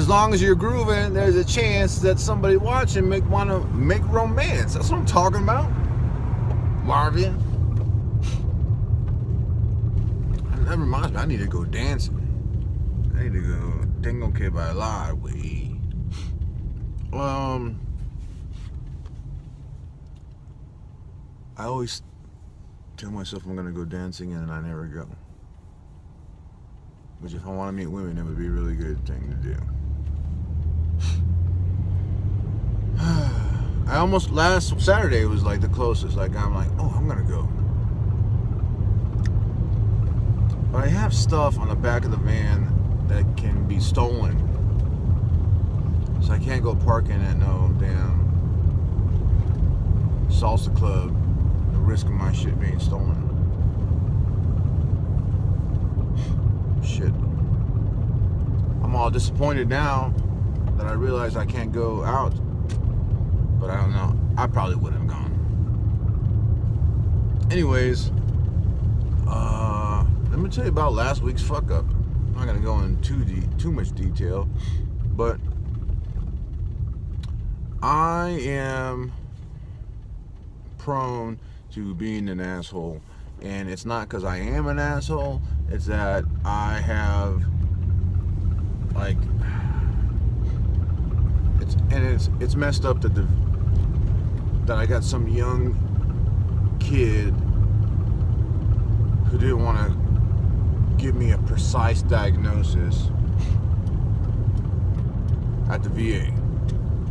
as long as you're grooving, there's a chance that somebody watching want to make romance. That's what I'm talking about, Marvin. That reminds me, I need to go dancing. I need to go Dingo K by a lot way. I always tell myself I'm gonna go dancing and I never go. Which, if I want to meet women, it would be a really good thing to do. Last Saturday was like the closest. Like, I'm like, oh, I'm gonna go. But I have stuff on the back of the van that can be stolen. So I can't go parking at no damn salsa club. The risk of my shit being stolen. Shit. I'm all disappointed now that I realize I can't go out. But I don't know. I probably would have gone. Anyways, let me tell you about last week's fuck up. I'm not gonna go into too much detail, but I am prone to being an asshole, and it's not because I am an asshole. It's that I have like it's messed up that I got some young kid who didn't want to give me a precise diagnosis at the VA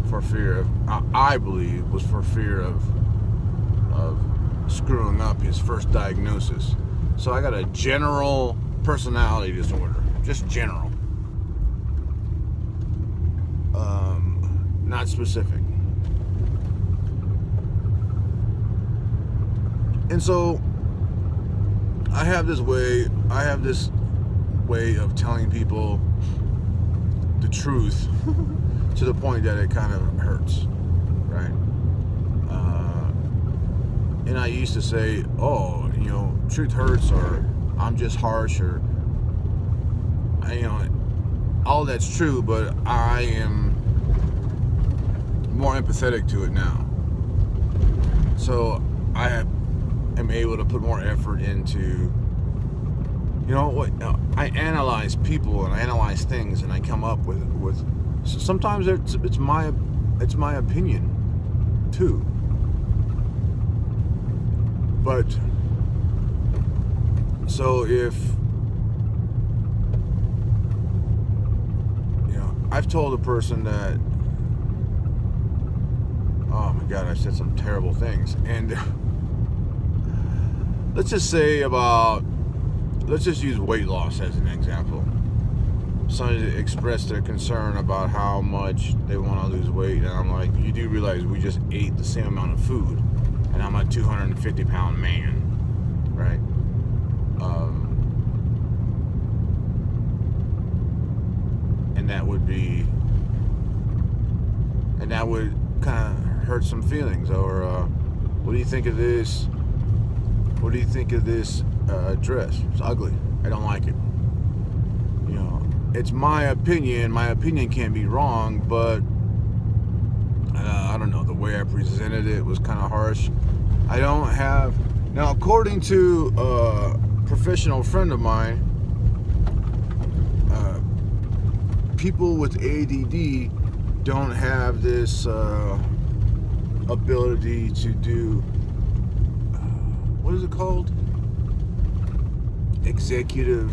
for fear of, I believe, was for fear of screwing up his first diagnosis. So I got a general personality disorder, just general, not specific. And so I have this way of telling people the truth to the point that it kind of hurts, right? And I used to say, oh, truth hurts, or I'm just harsh, or all that's true, but I am more empathetic to it now. So I am able to put more effort into, I analyze people and I analyze things, and I come up with so sometimes it's my opinion too. But so if I've told a person that, oh my God, I said some terrible things, and let's just use weight loss as an example. Somebody expressed their concern about how much they want to lose weight, and I'm like, you do realize we just ate the same amount of food, and I'm a 250-pound man, right? And that would kind of hurt some feelings. Or what do you think of this? What do you think of this dress? It's ugly. I don't like it. It's my opinion. My opinion can be wrong, but I don't know. The way I presented it was kind of harsh. I don't have... Now, according to a professional friend of mine, people with ADD don't have this ability to do... what is it called? Executive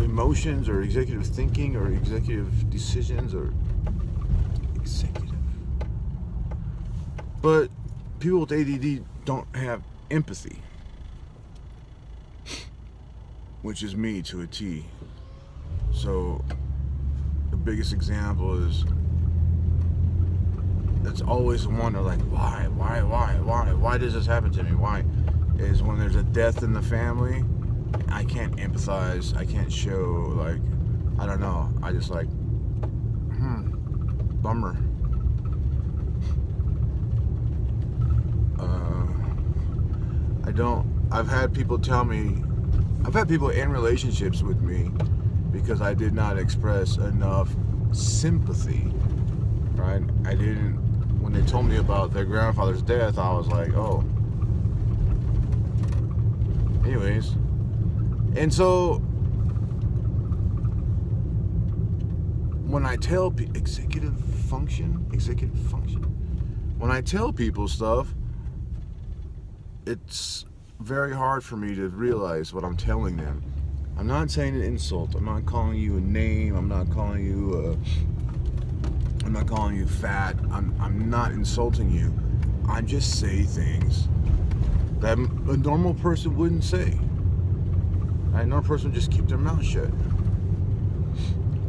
emotions, or executive thinking, or executive decisions, or executive. But people with ADD don't have empathy, which is me to a T. So the biggest example is, that's always wonder, like, why does this happen to me? Why? Is when there's a death in the family, I can't empathize, I can't show, like, I don't know, I just like, bummer. I've had people tell me, I've had people in relationships with me because I did not express enough sympathy, right? I didn't, when they told me about their grandfather's death, I was like, oh. Anyways, and so when I tell executive function, when I tell people stuff, it's very hard for me to realize what I'm telling them. I'm not saying an insult. I'm not calling you a name. I'm not calling you fat. I'm not insulting you. I just say things that a normal person wouldn't say. A normal person would just keep their mouth shut.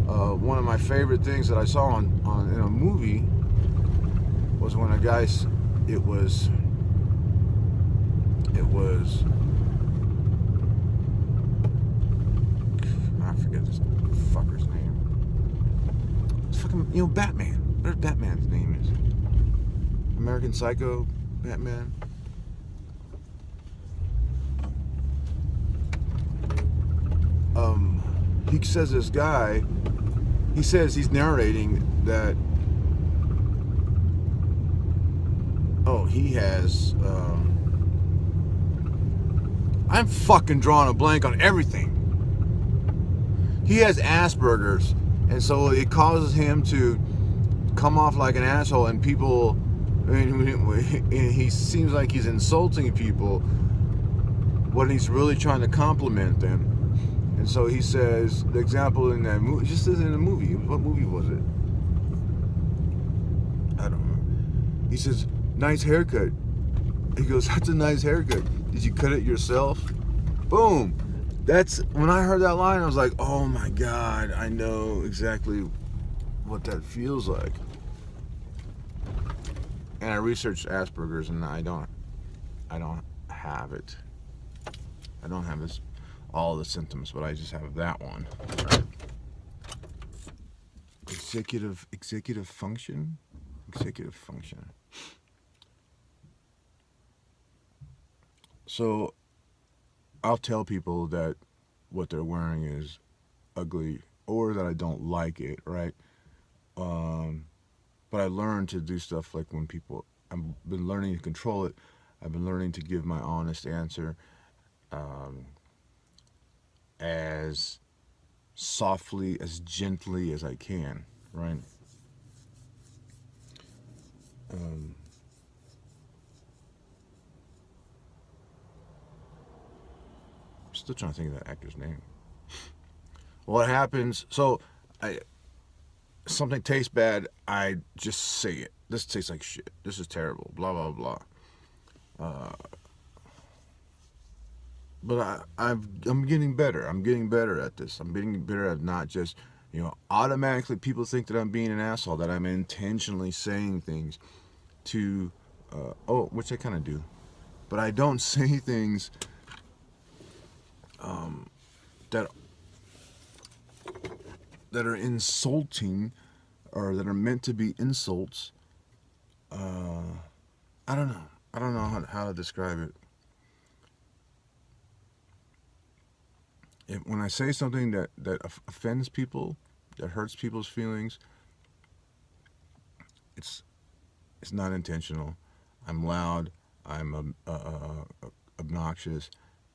One of my favorite things that I saw in a movie was when a guy, it was I forget this fucker's name. It's fucking, Batman. Whatever Batman's name is. American Psycho, Batman. He says this guy, he says he's narrating that, he has, I'm fucking drawing a blank on everything. He has Asperger's, and so it causes him to come off like an asshole, and people, and he seems like he's insulting people when he's really trying to compliment them. And so he says, the example in that movie, just as in the movie, what movie was it? I don't know. He says, nice haircut. He goes, that's a nice haircut. Did you cut it yourself? Boom. That's, when I heard that line, I was like, oh my God, I know exactly what that feels like. And I researched Asperger's, and I don't have it. I don't have this, all the symptoms, but I just have that one. Right. Executive function. So I'll tell people that what they're wearing is ugly or that I don't like it, right? But I learned to do stuff like when people, I've been learning to control it. I've been learning to give my honest answer as softly, as gently as I can, right? I'm still trying to think of that actor's name. What happens, so something tastes bad, I just say it. This tastes like shit. This is terrible. Blah, blah, blah. But I'm getting better. I'm getting better at this. I'm getting better at not just, automatically people think that I'm being an asshole, that I'm intentionally saying things to, which I kind of do. But I don't say things that are insulting or that are meant to be insults. I don't know. I don't know how to describe it. When I say something that offends people, that hurts people's feelings, it's not intentional. I'm loud, I'm obnoxious,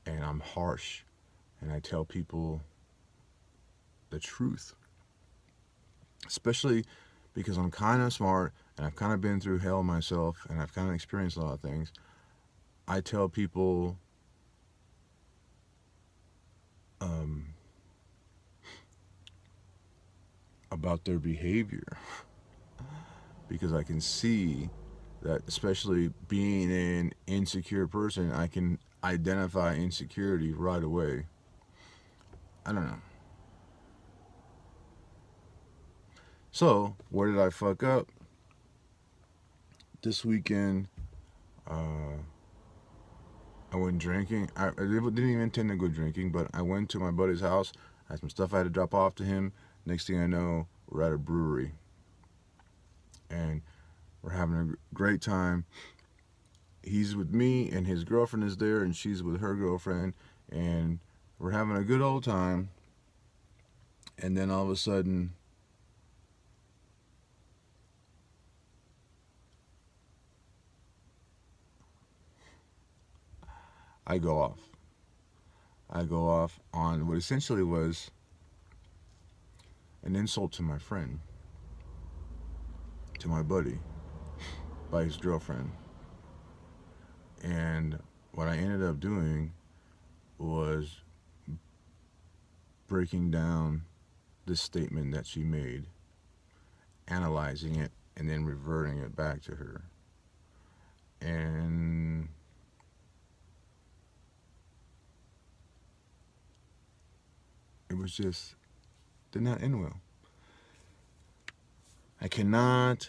and I'm harsh, and I tell people the truth. Especially because I'm kind of smart, and I've kind of been through hell myself, and I've kind of experienced a lot of things. I tell people about their behavior because I can see that, especially being an insecure person, I can identify insecurity right away. I don't know. So, where did I fuck up? This weekend, I went drinking. I didn't even intend to go drinking, but I went to my buddy's house. I had some stuff I had to drop off to him. Next thing I know, we're at a brewery. And we're having a great time. he's with me, and his girlfriend is there, and she's with her girlfriend, and we're having a good old time. And then all of a sudden, I go off. I go off on what essentially was an insult to my friend, to my buddy, by his girlfriend. And what I ended up doing was breaking down this statement that she made, analyzing it, and then reverting it back to her. And it was just, did not end well. I cannot,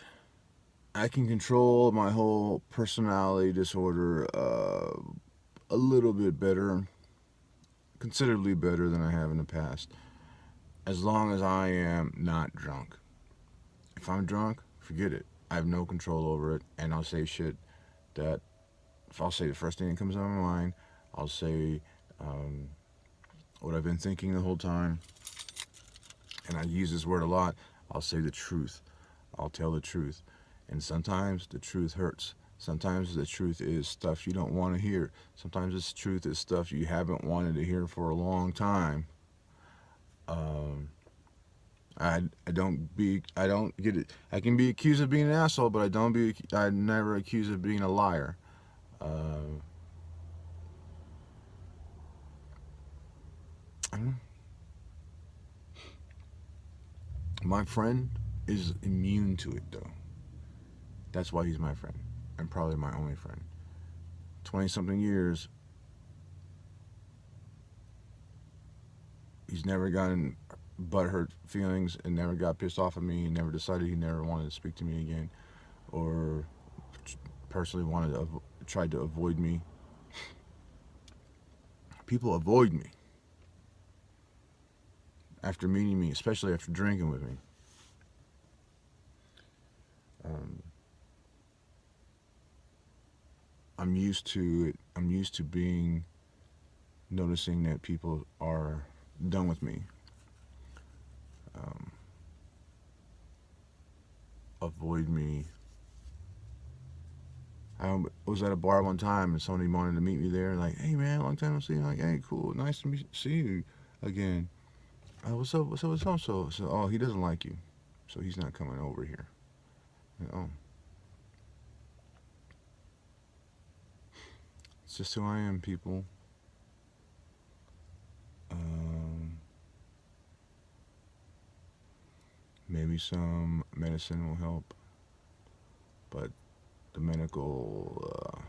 I can control my whole personality disorder a little bit better, considerably better than I have in the past, as long as I am not drunk. If I'm drunk, forget it. I have no control over it, and I'll say shit that, if I'll say the first thing that comes out of my mind, I'll say what I've been thinking the whole time, and I use this word a lot. I'll say the truth. I'll tell the truth. And sometimes the truth hurts. Sometimes the truth is stuff you don't want to hear. Sometimes the truth is stuff you haven't wanted to hear for a long time. Um, I don't get it. I can be accused of being an asshole, but I never accused of being a liar. Uh, my friend is immune to it though. That's why he's my friend, and probably my only friend. 20 something years, he's never gotten butthurt feelings and never got pissed off at me and never decided he never wanted to speak to me again or personally tried to avoid me. People avoid me after meeting me, especially after drinking with me. Um, I'm used to it. I'm used to noticing that people are done with me. Um, Avoid me. I was at a bar one time and somebody wanted to meet me there. Like, hey man, long time no see. I'm like, hey, cool, nice to see you again. What's up? What's up? What's up? So, oh, he doesn't like you, so he's not coming over here. Oh, it's just who I am, people. Um, Maybe some medicine will help, but the medical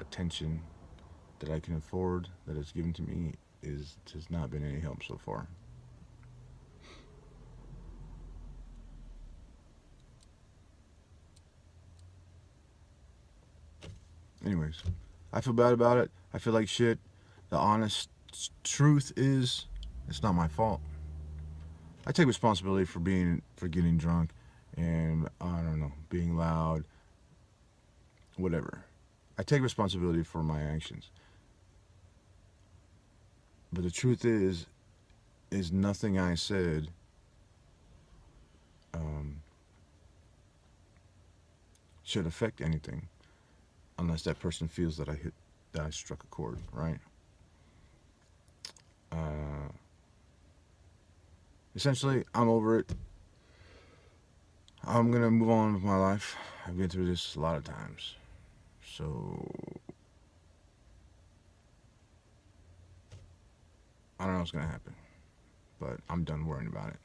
attention that I can afford that is given to me has not been any help so far. Anyways, I feel bad about it. I feel like shit. The honest truth is, it's not my fault. I take responsibility for getting drunk, and I don't know, being loud, whatever. I take responsibility for my actions. But the truth is nothing I said um, should affect anything, unless that person feels that I struck a chord, right? Uh, Essentially, I'm over it. I'm gonna move on with my life. I've been through this a lot of times, so I don't know what's gonna happen. But I'm done worrying about it.